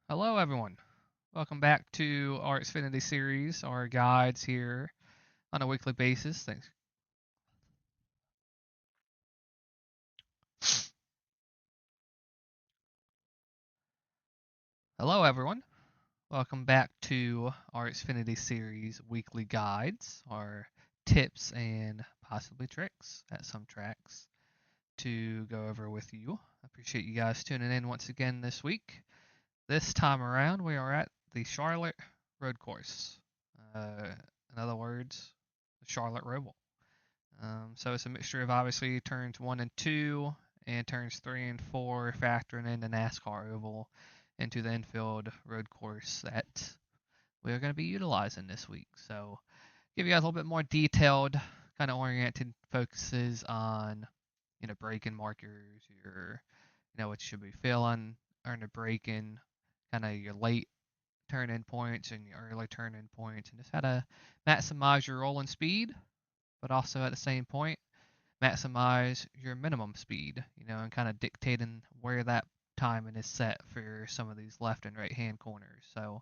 Hello, everyone. Welcome back to our Xfinity series, our guides here on a weekly basis. Thanks. Hello, everyone. Welcome back to our Xfinity series weekly guides, our tips and possibly tricks at some tracks to go over with you. I appreciate you guys tuning in once again this week. This time around, we are at the Charlotte Road Course. Uh, in other words, the Charlotte Roval. So it's a mixture of obviously turns 1 and 2 and turns 3 and 4, factoring in the NASCAR oval into the infield road course that we are going to be utilizing this week. So give you guys a little bit more detailed, kind of oriented focuses on, braking markers, what you should be feeling, earn the braking, kind of your late turn in points and your early turn in points, and just how to maximize your rolling speed, but also at the same point maximize your minimum speed, and kind of dictating where that timing is set for some of these left and right hand corners. So,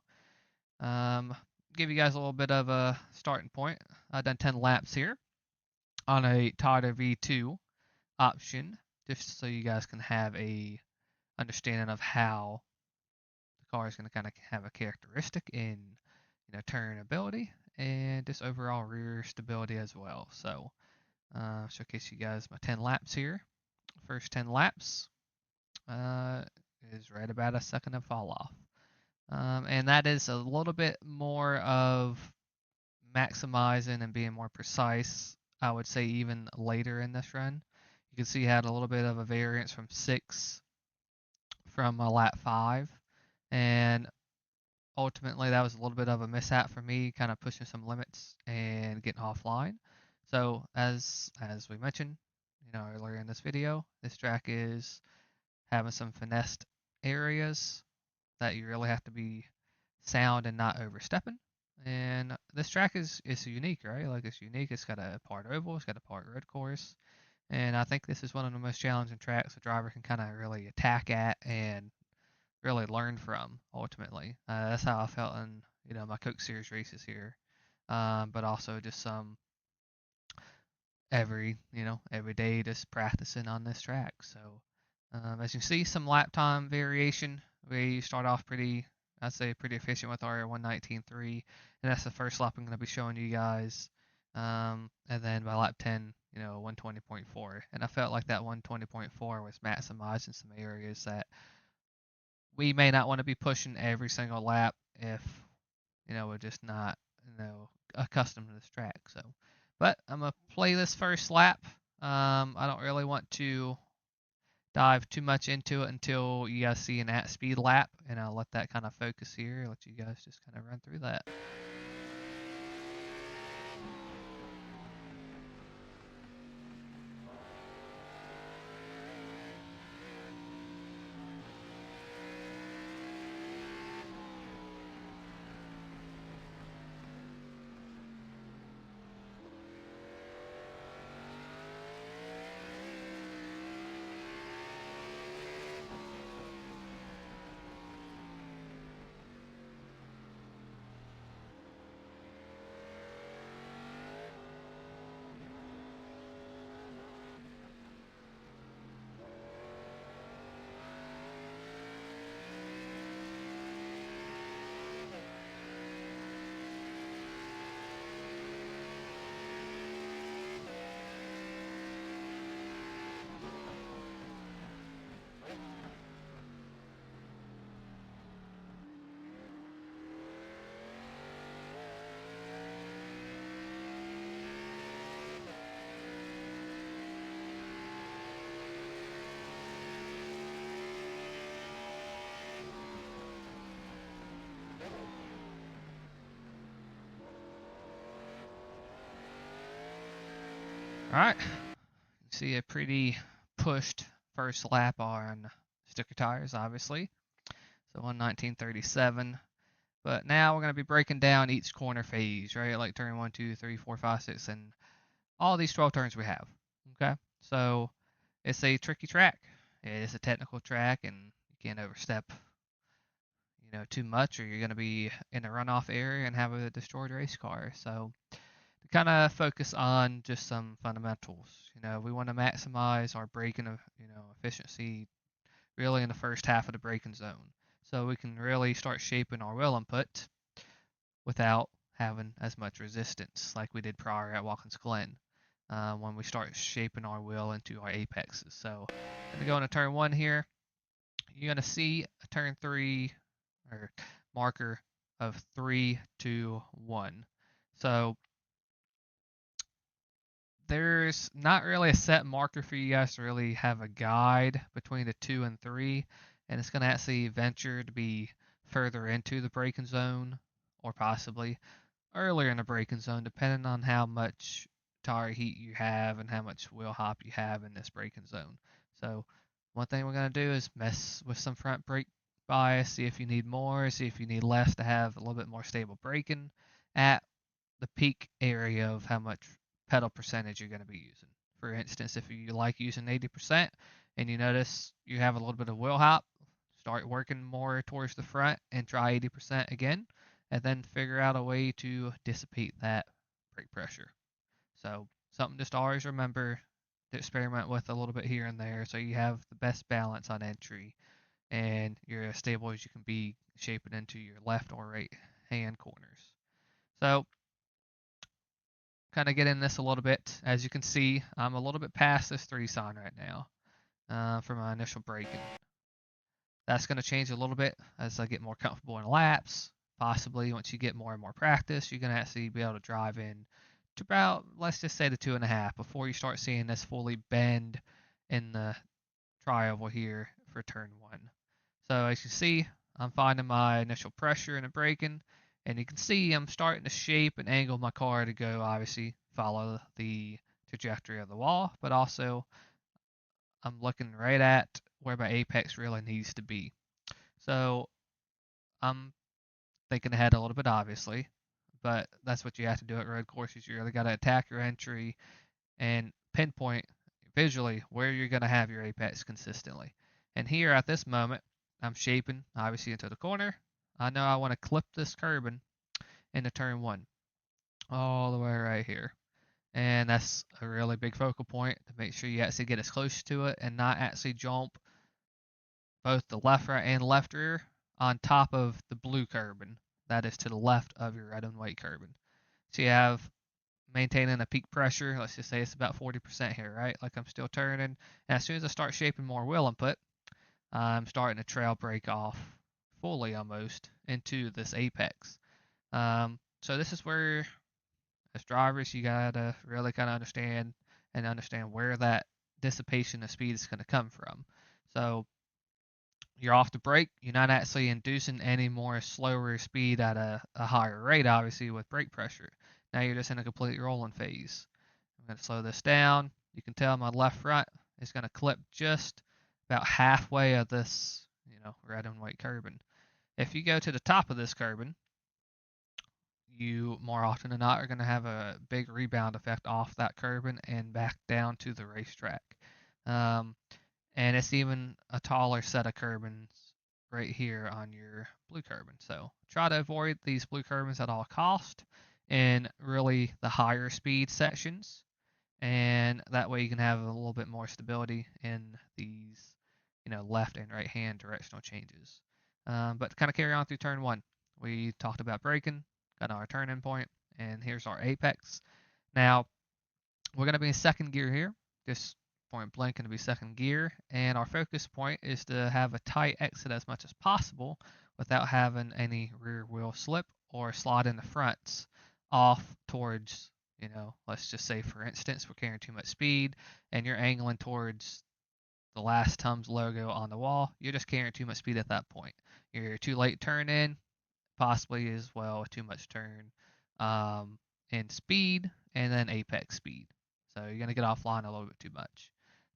um, give you guys a little bit of a starting point. I've done 10 laps here on a Toyota V2 option, just so you guys can have a understanding of how the car is going to kind of have a characteristic in, turn ability and just overall rear stability as well. So, showcase you guys my 10 laps here. First 10 laps uh, is right about a second of fall off. And that is a little bit more of maximizing and being more precise, I would say, even later in this run. You can see he had a little bit of a variance from 6 from lap 5. And ultimately, that was a little bit of a mishap for me, kind of pushing some limits and getting offline. So, as we mentioned, earlier in this video, this track is having some finessed areas that you really have to be sound and not overstepping. And this track is unique, right? Like it's unique. It's got a part oval, it's got a part road course, and I think this is one of the most challenging tracks a driver can kind of really attack at and really learn from. Ultimately, that's how I felt in my Coke Series races here, but also just some every day just practicing on this track. So as you see, some lap time variation. We start off I'd say pretty efficient with our 119.3, and that's the first lap I'm going to be showing you guys. And then by lap 10, 120.4, and I felt like that 120.4 was maximizing some areas that we may not want to be pushing every single lap if we're just not accustomed to this track. So, but I'm gonna play this first lap. I don't really want to dive too much into it until you guys see an at speed lap, and I'll let that kind of focus here. Let you guys just kind of run through that. All right, see a pretty pushed first lap on sticker tires, obviously. So 119.37. But now we're going to be breaking down each corner phase, right? Like turn 1, 2, 3, 4, 5, 6, and all these 12 turns we have. Okay? So it's a tricky track. It's a technical track, and you can't overstep, too much, or you're going to be in a runoff area and have a destroyed race car. So to kind of focus on just some fundamentals. We want to maximize our braking, efficiency really in the first half of the braking zone, so we can really start shaping our wheel input without having as much resistance like we did prior at Watkins Glen when we start shaping our wheel into our apexes. So I'm going to go into turn one here. You're going to see a turn three or marker of 3, 2, 1. So there's not really a set marker for you guys to really have a guide between the 2 and 3, and it's going to actually venture to be further into the braking zone or possibly earlier in the braking zone, depending on how much tire heat you have and how much wheel hop you have in this braking zone. So one thing we're going to do is mess with some front brake bias, see if you need more, see if you need less to have a little bit more stable braking at the peak area of how much pedal percentage you're going to be using. For instance, if you like using 80% and you notice you have a little bit of wheel hop, start working more towards the front and try 80% again, and then figure out a way to dissipate that brake pressure. So something just to always remember to experiment with a little bit here and there, so you have the best balance on entry and you're as stable as you can be shaping into your left or right hand corners. So kind of get in this a little bit. As you can see, I'm a little bit past this 3 sign right now for my initial braking. That's going to change a little bit as I get more comfortable in laps. Possibly once you get more and more practice, you're going to actually be able to drive in to about, let's just say, the 2.5 before you start seeing this fully bend in the tri-oval here for turn 1. So as you see, I'm finding my initial pressure in the braking, and you can see I'm starting to shape and angle my car to go, obviously, follow the trajectory of the wall, but also I'm looking right at where my apex really needs to be. So I'm thinking ahead a little bit, obviously, but that's what you have to do at road courses. You really got to attack your entry and pinpoint visually where you're going to have your apex consistently. And here at this moment, I'm shaping, obviously, into the corner. I know I want to clip this curbing into turn 1, all the way right here. And that's a really big focal point to make sure you actually get as close to it and not actually jump both the left, right, and left rear on top of the blue curbing. That is to the left of your red and white curbing. So you have maintaining a peak pressure. Let's just say it's about 40% here, right? Like I'm still turning. And as soon as I start shaping more wheel input, I'm starting to trail brake off fully almost into this apex. So this is where, as drivers, you gotta really kind of understand where that dissipation of speed is going to come from. So you're off the brake. You're not actually inducing any more slower speed at a higher rate, obviously, with brake pressure. Now you're just in a complete rolling phase. I'm going to slow this down. You can tell my left front is going to clip just about halfway of this, red and white curbing. If you go to the top of this curbing, you more often than not are going to have a big rebound effect off that curbing and back down to the racetrack. Um, and it's even a taller set of curbings right here on your blue curbing. So try to avoid these blue curbings at all cost in really the higher speed sections, and that way you can have a little bit more stability in these, left and right hand directional changes. But to kind of carry on through turn 1, we talked about braking, got our turn-in point, and here's our apex. Now we're going to be in second gear here, just point blank going to be second gear, and our focus point is to have a tight exit as much as possible without having any rear wheel slip or slide in the fronts off towards, let's just say, for instance, we're carrying too much speed and you're angling towards the last Tums logo on the wall. You're just carrying too much speed at that point. You're too late turn in, possibly as well with too much turn in speed and then apex speed. So you're going to get offline a little bit too much.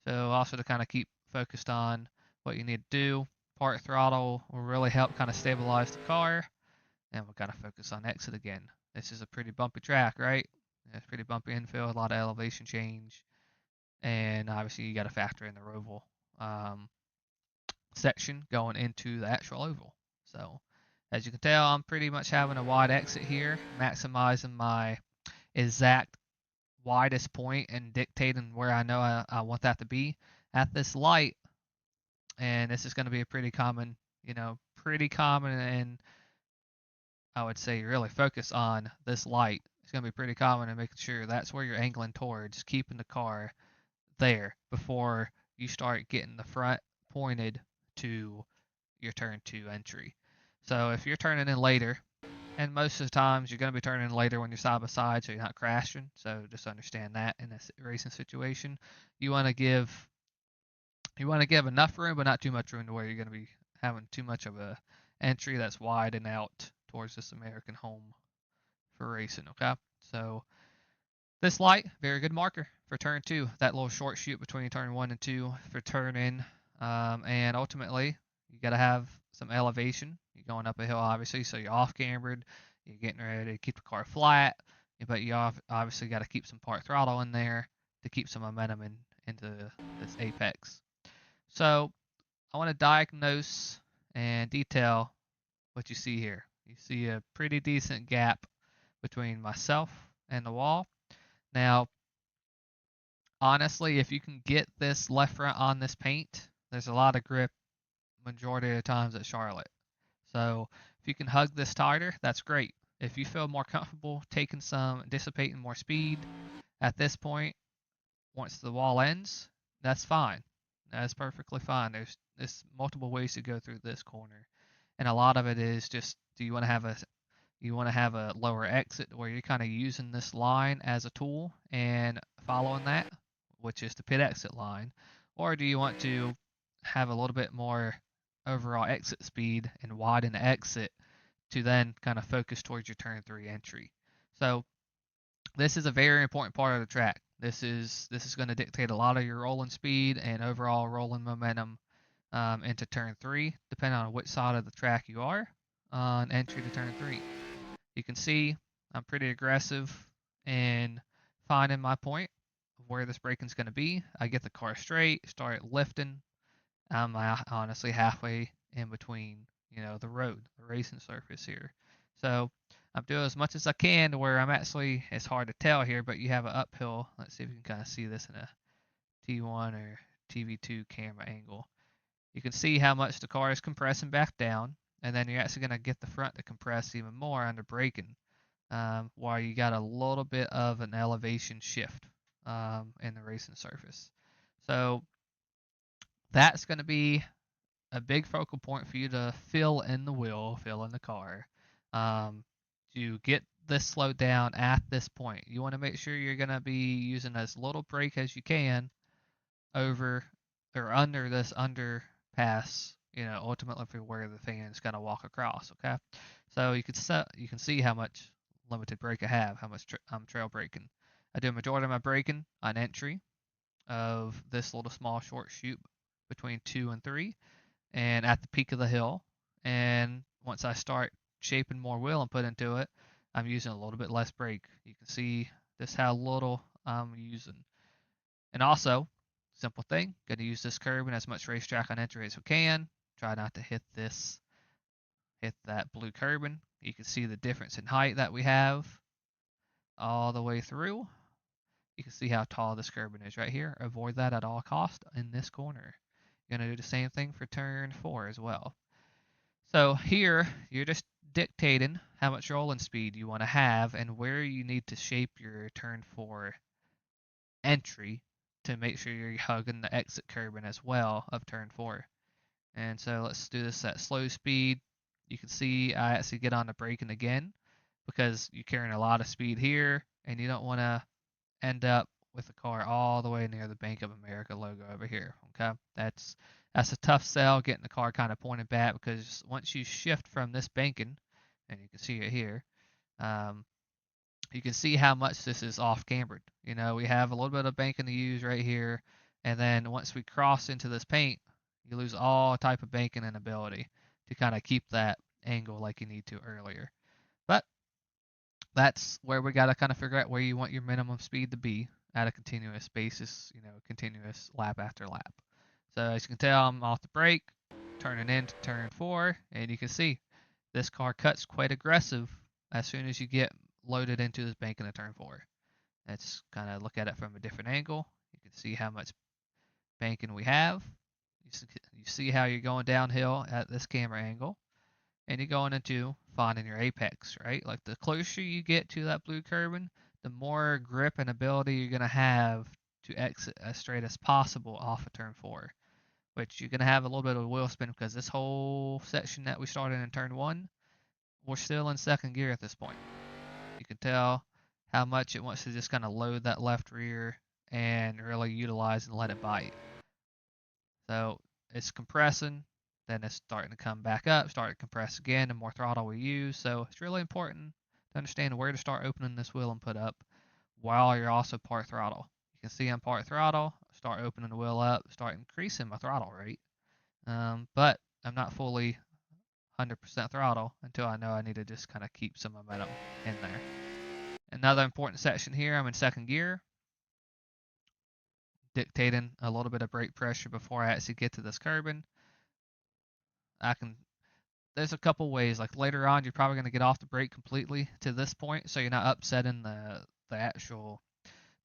So also to kind of keep focused on what you need to do, part throttle will really help kind of stabilize the car, and we'll kind of focus on exit again. This is a pretty bumpy track, right? It's pretty bumpy infield, a lot of elevation change, and obviously you got to factor in the Roval section going into the actual oval. So As you can tell, I'm pretty much having a wide exit here, maximizing my exact widest point and dictating where I know I want that to be at this light. And this is going to be a pretty common, pretty common, and I would say really focus on this light. It's going to be pretty common in making sure that's where you're angling towards, keeping the car there before you start getting the front pointed to your turn 2 entry. So if you're turning in later, and most of the times you're going to be turning in later when you're side by side, so you're not crashing. So just understand that in this racing situation, you want to give enough room, but not too much room to where you're going to be having too much of a entry that's wide and out towards this American home for racing. Okay, so this light, very good marker for turn 2. That little short shoot between turn 1 and 2 for turn in. And ultimately, you got to have some elevation. You're going up a hill, obviously, so you're off cambered. You're getting ready to keep the car flat, but you obviously got to keep some part throttle in there to keep some momentum into this apex. So I want to diagnose and detail what you see here. You see a pretty decent gap between myself and the wall. Now, honestly, if you can get this left front on this paint, there's a lot of grip majority of the times at Charlotte. So if you can hug this tighter, that's great. If you feel more comfortable dissipating more speed at this point, once the wall ends, that's fine. That's perfectly fine. There's multiple ways to go through this corner, and a lot of it is just, do you want to have a lower exit where you're kind of using this line as a tool and following that, which is the pit exit line, or do you want to have a little bit more overall exit speed and widen the exit to then kind of focus towards your turn 3 entry? So this is a very important part of the track. This is going to dictate a lot of your rolling speed and overall rolling momentum into turn 3, depending on which side of the track you are on entry to turn 3. You can see I'm pretty aggressive in finding my point of where this braking is going to be. I get the car straight, start lifting. I'm honestly halfway in between, the road, the racing surface here. So I'm doing as much as I can to where I'm actually, it's hard to tell here, but you have an uphill. Let's see if you can kind of see this in a T1 or TV2 camera angle. You can see how much the car is compressing back down, and then you're actually going to get the front to compress even more under braking, while you got a little bit of an elevation shift in the racing surface. So that's going to be a big focal point for you to fill in the wheel, fill in the car, to get this slowed down at this point. You want to make sure you're going to be using as little brake as you can over or under this underpass, ultimately for where the fan's going to walk across. Okay, so you can see how much limited brake I have, how much I'm trail braking. I do a majority of my braking on entry of this little small short chute between 2 and 3, and at the peak of the hill. And once I start shaping more wheel and put into it, I'm using a little bit less brake. You can see just how little I'm using. And also, simple thing, going to use this curb and as much racetrack on entry as we can. Try not to hit that blue curbing. You can see the difference in height that we have all the way through. You can see how tall this curbing is right here. Avoid that at all cost in this corner. You're going to do the same thing for turn 4 as well. So here, you're just dictating how much rolling speed you want to have and where you need to shape your turn 4 entry to make sure you're hugging the exit curbing as well of turn 4. And so let's do this at slow speed. You can see I actually get on the braking again because you're carrying a lot of speed here and you don't want to end up with the car all the way near the Bank of America logo over here. Okay, that's a tough sell, getting the car kind of pointed back, because once you shift from this banking, and you can see it here, um, you can see how much this is off cambered. We have a little bit of banking to use right here, and then once we cross into this paint, you lose all type of banking and ability to kind of keep that angle like you need to earlier. But that's where we got to kind of figure out where you want your minimum speed to be at a continuous basis, continuous lap after lap. So as you can tell, I'm off the brake, turning into turn 4, and you can see This car cuts quite aggressive as soon as you get loaded into this bank in the turn 4. Let's kind of look at it from a different angle. You can see how much banking we have. You see how you're going downhill at this camera angle, and you're going into finding your apex, right? Like the closer you get to that blue curbing, the more grip and ability you're going to have to exit as straight as possible off of turn 4, which you're going to have a little bit of wheel spin because this whole section that we started in turn 1, we're still in second gear at this point. You can tell how much it wants to just kind of load that left rear and really utilize and let it bite. So it's compressing, then it's starting to come back up, start to compress again, the more throttle we use. So it's really important to understand where to start opening this wheel and put up while you're also part throttle. You can see I'm part throttle, start opening the wheel up, start increasing my throttle rate. But I'm not fully 100% throttle until I know I need to just kind of keep some momentum in there. Another important section here, I'm in second gear, dictating a little bit of brake pressure before I actually get to this curbing. There's a couple ways. Like later on, you're probably going to get off the brake completely to this point, so you're not upsetting the actual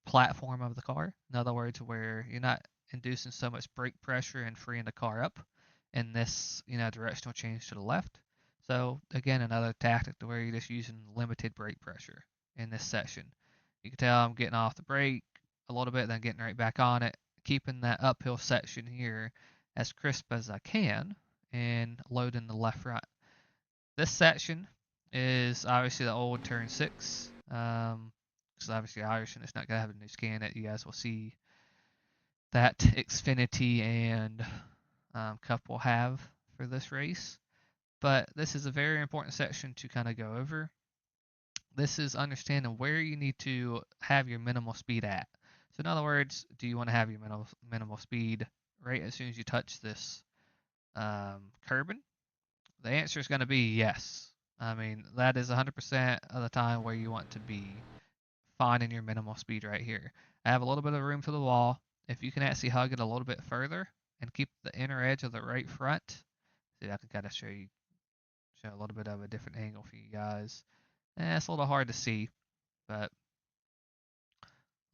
platform of the car. In other words, where you're not inducing so much brake pressure and freeing the car up in this, directional change to the left. So again, another tactic to where you're just using limited brake pressure in this section. You can tell I'm getting off the brake a little bit, then getting right back on it, keeping that uphill section here as crisp as I can, and loading the left front. This section is obviously the old turn 6. Because obviously iRacing is not going to have a new scan that you guys will see that Xfinity and Cup will have for this race. But this is a very important section to kind of go over. This is understanding where you need to have your minimal speed at. So in other words, do you want to have your minimal speed right as soon as you touch this curbing? The answer is going to be yes. I mean, that is 100% of the time where you want to be finding your minimal speed right here. I have a little bit of room to the wall. If you can actually hug it a little bit further and keep the inner edge of the right front, see, I can kind of show a little bit of a different angle for you guys. It's a little hard to see, but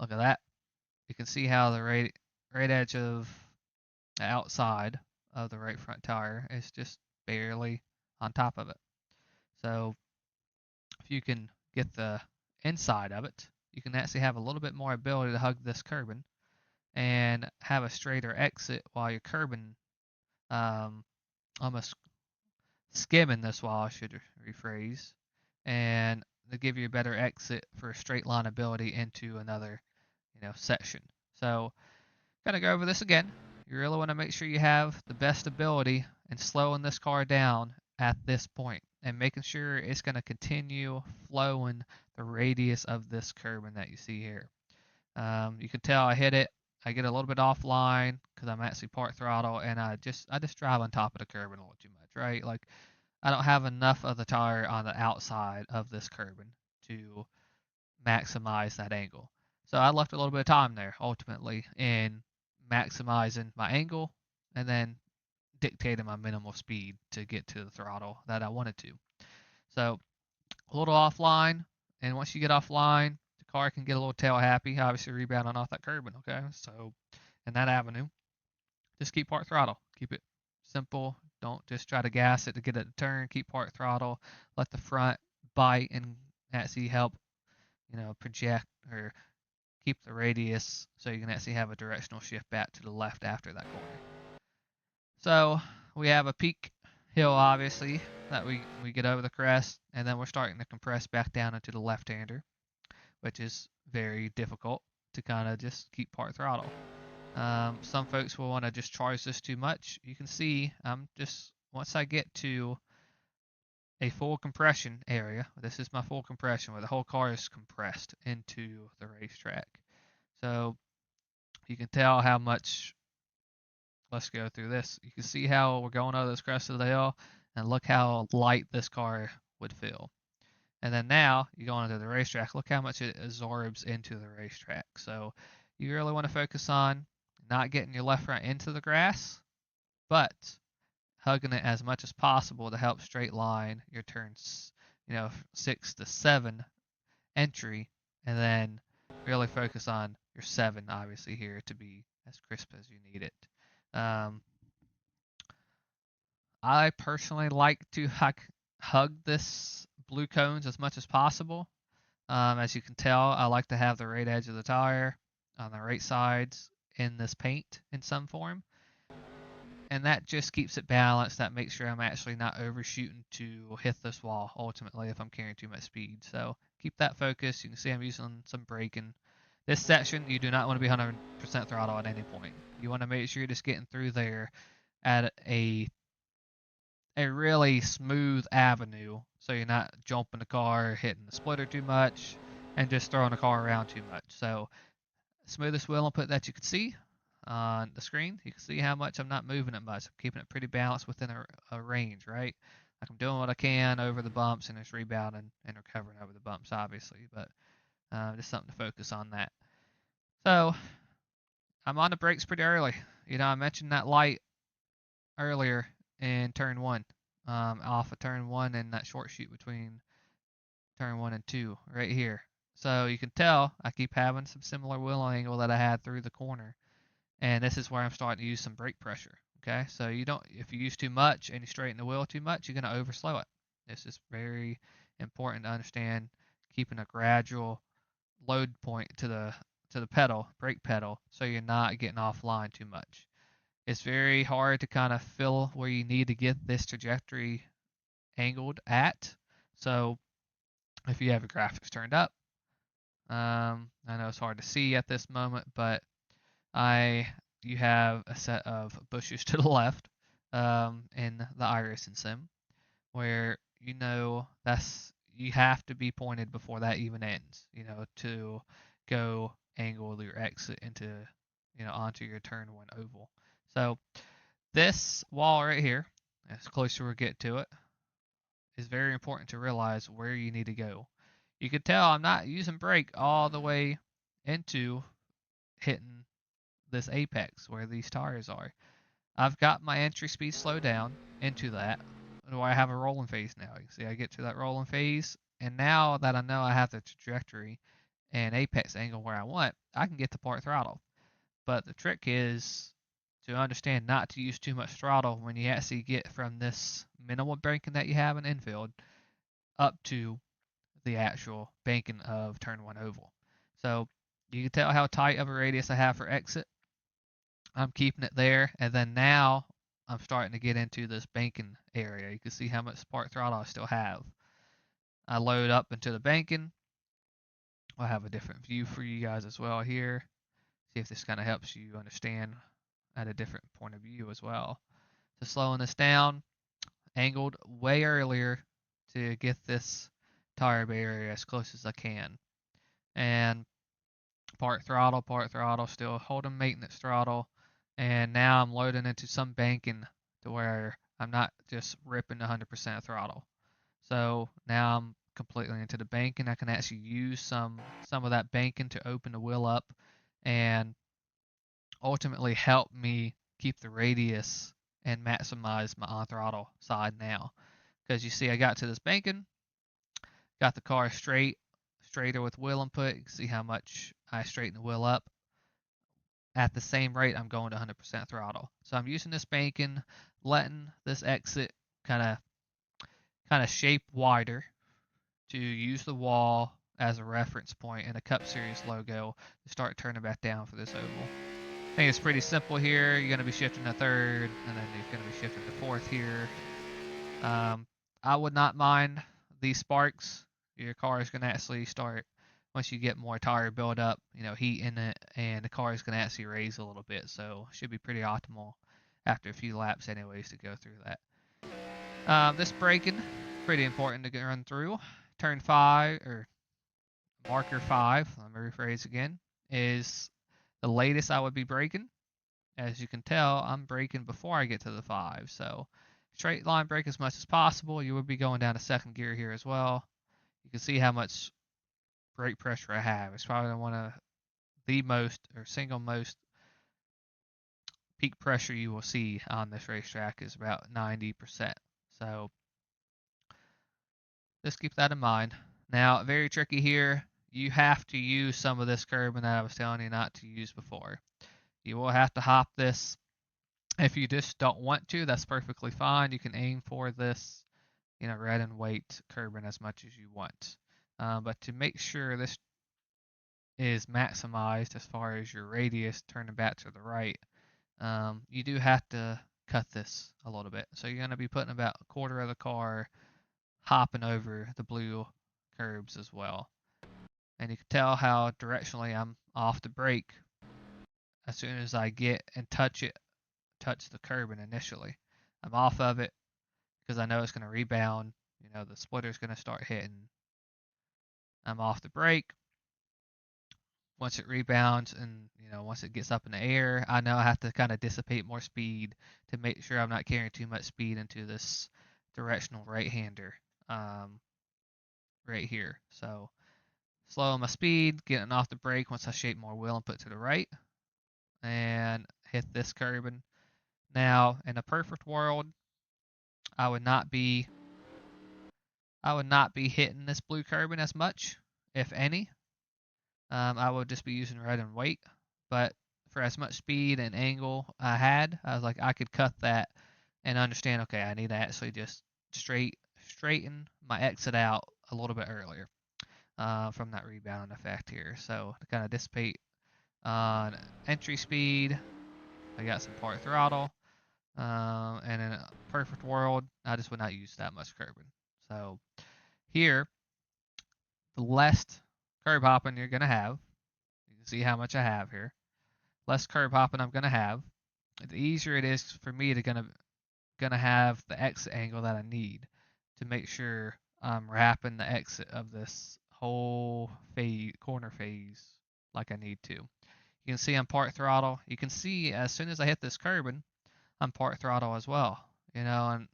look at that. You can see how the right edge of the outside of the right front tire is just barely on top of it. So if you can get the inside of it, you can actually have a little bit more ability to hug this curbing and have a straighter exit while you're curbing, almost skimming this while I should rephrase, and to give you a better exit for straight line ability into another, section. So, kind of go over this again. You really want to make sure you have the best ability in slowing this car down at this point and making sure it's going to continue flowing the radius of this curbing that you see here. You can tell I hit it. I get a little bit offline because I'm actually part throttle, and I just drive on top of the curbing a little too much, right? Like I don't have enough of the tire on the outside of this curbing to maximize that angle. So I left a little bit of time there ultimately in maximizing my angle and then dictating my minimal speed to get to the throttle that I wanted to. So a little offline, and once you get offline, the car can get a little tail happy, obviously rebounding off that curbing, okay? So in that avenue, just keep part throttle. Keep it simple. Don't just try to gas it to get it to turn. Keep part throttle. Let the front bite and actually help, project or keep the radius so you can actually have a directional shift back to the left after that corner. So we have a peak hill, obviously, that we get over the crest, and then we're starting to compress back down into the left-hander, which is very difficult to kind of just keep part throttle. Some folks will want to just charge this too much. You can see once I get to a full compression area, this is my full compression where the whole car is compressed into the racetrack. So you can tell how much, let's go through this. You can see how we're going over this crest of the hill, and look how light this car would feel. And then now you go into the racetrack, look how much it absorbs into the racetrack. So you really want to focus on not getting your left front into the grass, but hugging it as much as possible to help straight line your turns, 6 to 7 entry, and then really focus on your 7, obviously, here to be as crisp as you need it. I personally like to hug this blue cones as much as possible. As you can tell, I like to have the right edge of the tire on the right sides in this paint in some form. And that just keeps it balanced. That makes sure I'm actually not overshooting to hit this wall ultimately if I'm carrying too much speed. So keep that focus. You can see I'm using some braking. This section, you do not want to be 100% throttle at any point. You want to make sure you're just getting through there at a really smooth avenue, so you're not jumping the car, hitting the splitter too much, and just throwing the car around too much. So smoothest wheel input that you can see on the screen. You can see how much I'm not moving it much. I'm keeping it pretty balanced within a range, right? Like I'm doing what I can over the bumps and just rebounding and recovering over the bumps, obviously, but just something to focus on that. So I'm on the brakes pretty early. I mentioned that light earlier in turn 1, off of turn 1 and that short shoot between turn 1 and 2 right here. So you can tell I keep having some similar wheel angle that I had through the corner. And this is where I'm starting to use some brake pressure. Okay, so if you use too much and you straighten the wheel too much, you're going to overslow it. This is very important to understand, keeping a gradual load point to the pedal, brake pedal, so you're not getting offline too much. It's very hard to kind of feel where you need to get this trajectory angled at. So if you have your graphics turned up, I know it's hard to see at this moment, but you have a set of bushes to the left in the iRacing sim, where you have to be pointed before that even ends, to go angle your exit into, onto your turn 1 oval. So this wall right here, as closer we get to it, is very important to realize where you need to go. You can tell I'm not using brake all the way into hitting this apex where these tires are. I've got my entry speed slowed down into that, where I have a rolling phase now. You can see I get to that rolling phase, and now that I know I have the trajectory and apex angle where I want, I can get to part throttle. But the trick is to understand not to use too much throttle when you actually get from this minimal braking that you have in infield up to the actual banking of turn 1 oval. So you can tell how tight of a radius I have for exit. I'm keeping it there, and then now I'm starting to get into this banking area. You can see how much part throttle I still have. I load up into the banking. I'll have a different view for you guys as well here. See if this kind of helps you understand at a different point of view as well. So slowing this down, angled way earlier to get this tire barrier as close as I can. And part throttle, still holding maintenance throttle. And now I'm loading into some banking to where I'm not just ripping 100% throttle. So now I'm completely into the banking. I can actually use some of that banking to open the wheel up and ultimately help me keep the radius and maximize my on throttle side now. Because you see I got to this banking, got the car straighter with wheel input. You can see how much I straighten the wheel up. At the same rate, I'm going to 100% throttle. So I'm using this banking, letting this exit kind of shape wider to use the wall as a reference point and a Cup Series logo to start turning back down for this oval. I think it's pretty simple here. You're going to be shifting to third, and then you're going to be shifting to fourth here. I would not mind these sparks. Your car is going to actually start, once you get more tire buildup, heat in it, and the car is going to actually raise a little bit. So should be pretty optimal after a few laps anyways to go through that. This braking, pretty important to run through. Turn 5, or marker 5, let me rephrase again, is the latest I would be braking. As you can tell, I'm braking before I get to the 5. So straight line brake as much as possible. You would be going down to second gear here as well. You can see how much brake pressure I have. It's probably one of the most or single most peak pressure you will see on this racetrack is about 90%. So just keep that in mind. Now, very tricky here. You have to use some of this curbing that I was telling you not to use before. You will have to hop this. If you just don't want to, that's perfectly fine. You can aim for this, red and white curbing as much as you want. But to make sure this is maximized as far as your radius turning back to the right, you do have to cut this a little bit. So you're going to be putting about a quarter of the car hopping over the blue curbs as well. And you can tell how directionally I'm off the brake as soon as I get and touch the curbing initially. I'm off of it because I know it's going to rebound. The splitter's going to start hitting. I'm off the brake. Once it rebounds and once it gets up in the air, I know I have to kind of dissipate more speed to make sure I'm not carrying too much speed into this directional right-hander right here. So slowing my speed, getting off the brake once I shape more wheel and put to the right, and hit this curbing. Now, in a perfect world, I would not be hitting this blue curbing as much, if any. I would just be using red and white. But for as much speed and angle I had, I was like, I could cut that and understand, okay, I need to actually just straighten my exit out a little bit earlier from that rebound effect here. So to kind of dissipate on entry speed, I got some part throttle. And in a perfect world, I just would not use that much curbing. So here, the less curb hopping you're going to have, you can see how much I have here. Less curb hopping I'm going to have, the easier it is for me to gonna have the exit angle that I need to make sure I'm wrapping the exit of this whole corner phase like I need to. You can see I'm part throttle. You can see as soon as I hit this curbing, I'm part throttle as well. And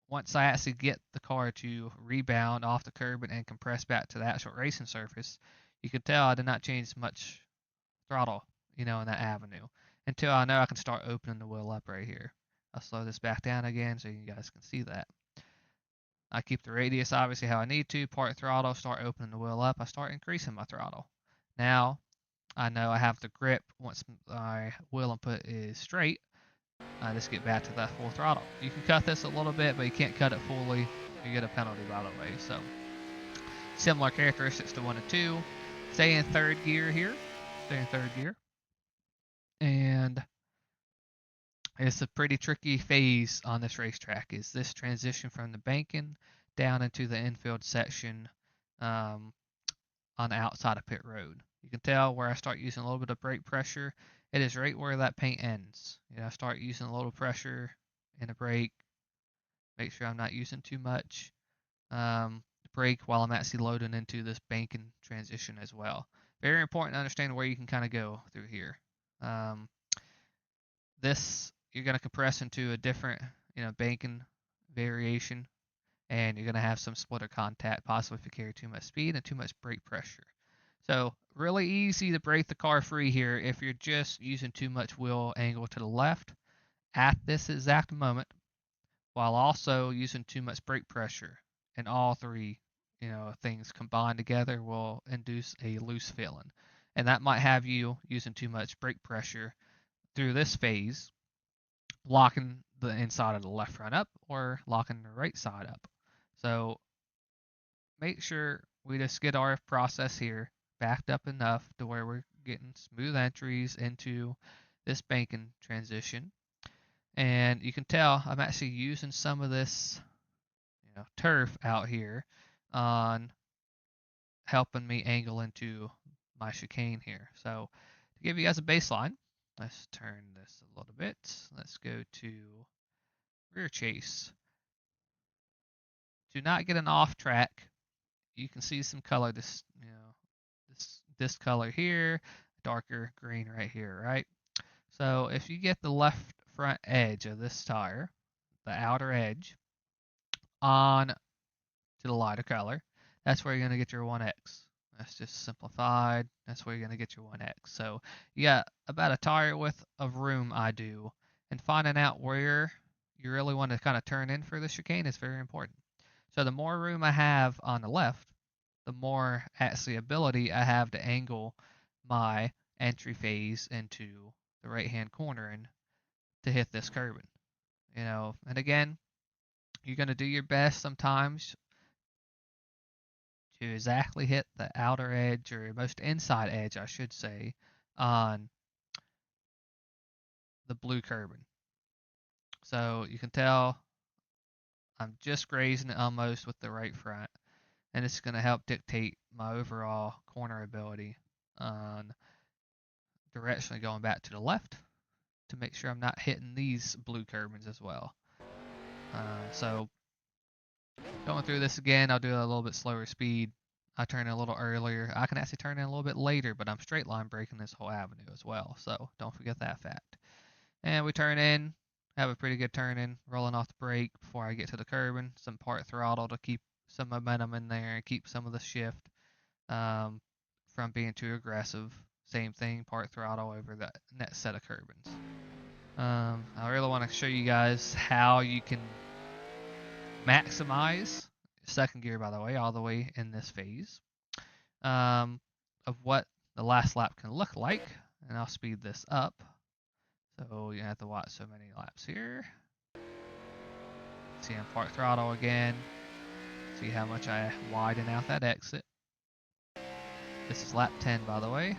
once I actually get the car to rebound off the curb and compress back to the actual racing surface, you can tell I did not change much throttle, in that avenue until I know I can start opening the wheel up right here. I'll slow this back down again so you guys can see that. I keep the radius obviously how I need to, part throttle, start opening the wheel up, I start increasing my throttle. Now I know I have the grip once my wheel input is straight. I just get back to that full throttle. You can cut this a little bit, but you can't cut it fully. You get a penalty, by the way. So similar characteristics to 1 and 2. Stay in third gear here. Stay in third gear. And it's a pretty tricky phase on this racetrack, is this transition from the banking down into the infield section on the outside of pit road. You can tell where I start using a little bit of brake pressure. It is right where that paint ends. I start using a little pressure in the brake. Make sure I'm not using too much brake while I'm actually loading into this banking transition as well. Very important to understand where you can kind of go through here. This you're going to compress into a different, banking variation, and you're going to have some splitter contact, possibly if you carry too much speed and too much brake pressure. So really easy to break the car free here if you're just using too much wheel angle to the left at this exact moment, while also using too much brake pressure. And all three, things combined together will induce a loose feeling. And that might have you using too much brake pressure through this phase, locking the inside of the left front up or locking the right side up. So make sure we just get our process here backed up enough to where we're getting smooth entries into this banking transition. And you can tell I'm actually using some of this turf out here on helping me angle into my chicane here. So to give you guys a baseline, let's turn this a little bit. Let's go to rear chase. To not get an off track, you can see some color, this color here, darker green right here, right? So if you get the left front edge of this tire, the outer edge, on to the lighter color, that's where you're going to get your 1X. That's just simplified. That's where you're going to get your 1X. So you got about a tire width of room I do and finding out where you really want to kind of turn in for the chicane is very important. So the more room I have on the left, the more actually ability I have to angle my entry phase into the right hand corner and to hit this curbing. And again, you're going to do your best sometimes to exactly hit the outer edge, or most inside edge, I should say, on the blue curbing. So you can tell I'm just grazing it almost with the right front, and it's going to help dictate my overall corner ability on directionally going back to the left to make sure I'm not hitting these blue curbings as well. So going through this again, I'll do a little bit slower speed. I turn in a little earlier. I can actually turn in a little bit later, but I'm straight line braking this whole avenue as well, so don't forget that fact. And we turn in, have a pretty good turn in, rolling off the brake before I get to the curbing. Some part throttle to keep some momentum in there and keep some of the shift from being too aggressive. Same thing, part throttle over that next set of curbings. I really want to show you guys how you can maximize second gear, by the way, all the way in this phase, of what the last lap can look like. And I'll speed this up. So you have to watch so many laps here. See, I'm part throttle again. See how much I widen out that exit. This is lap 10, by the way.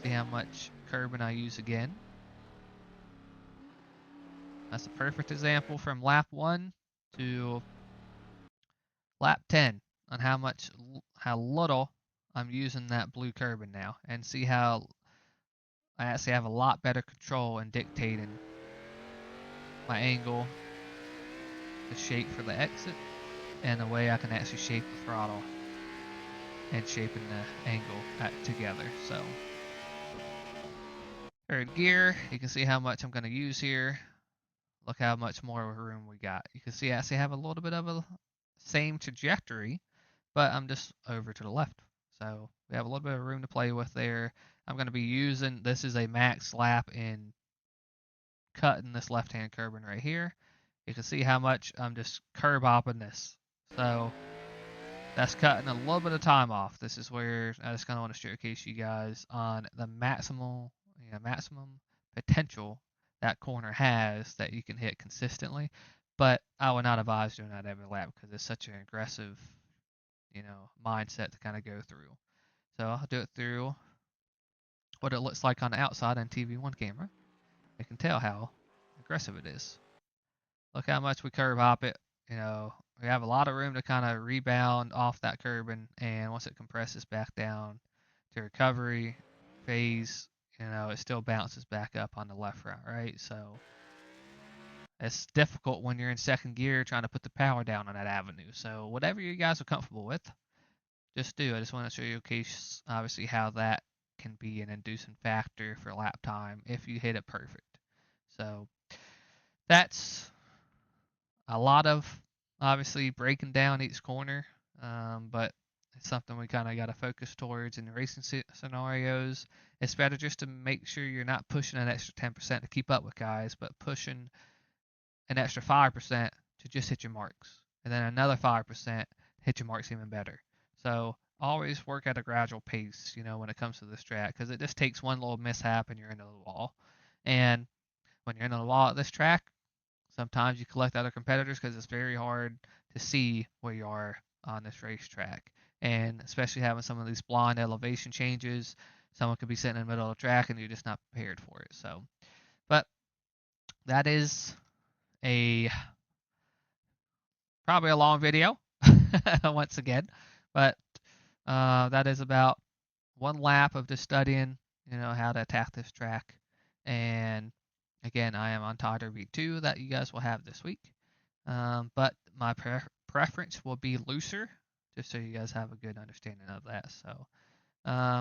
See how much curbing I use again. That's a perfect example from lap 1 to lap 10 on how little I'm using that blue curbing now, and see how I actually have a lot better control in dictating my angle, the shape for the exit, and the way I can actually shape the throttle and shaping the angle together. So third gear, you can see how much I'm going to use here. Look how much more room we got. You can see I actually have a little bit of a same trajectory, but I'm just over to the left. So we have a little bit of room to play with there. I'm going to be using, this is a max lap in cutting this left-hand curbing right here. You can see how much I'm just curb hopping this. So that's cutting a little bit of time off. This is where I just kind of want to showcase you guys on the maximum potential that corner has that you can hit consistently. But I would not advise doing that every lap because it's such an aggressive, mindset to kind of go through. So I'll do it through what it looks like on the outside on TV1 camera. You can tell how aggressive it is. Look how much we curb hop it. We have a lot of room to kind of rebound off that curbing, and once it compresses back down to recovery phase, it still bounces back up on the left front, right? So it's difficult when you're in second gear trying to put the power down on that avenue. So whatever you guys are comfortable with, just do. I just want to show you a case, obviously, how that can be an inducing factor for lap time if you hit it perfect. So that's a lot of, obviously, breaking down each corner, but it's something we kind of got to focus towards in the racing scenarios. It's better just to make sure you're not pushing an extra 10% to keep up with guys, but pushing an extra 5% to just hit your marks, and then another 5% hit your marks even better. So always work at a gradual pace, when it comes to this track, because it just takes one little mishap and you're into the wall. And when you're into the wall at this track, sometimes you collect other competitors because it's very hard to see where you are on this racetrack. And especially having some of these blind elevation changes, someone could be sitting in the middle of the track and you're just not prepared for it. So, but that is probably a long video once again, but that is about one lap of just studying, how to attack this track. And again, I am on Tighter V2 that you guys will have this week. But my preference will be looser, just so you guys have a good understanding of that. So,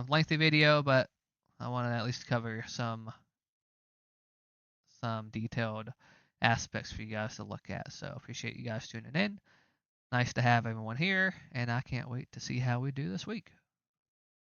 lengthy video, but I want to at least cover some detailed aspects for you guys to look at. So appreciate you guys tuning in. Nice to have everyone here, and I can't wait to see how we do this week.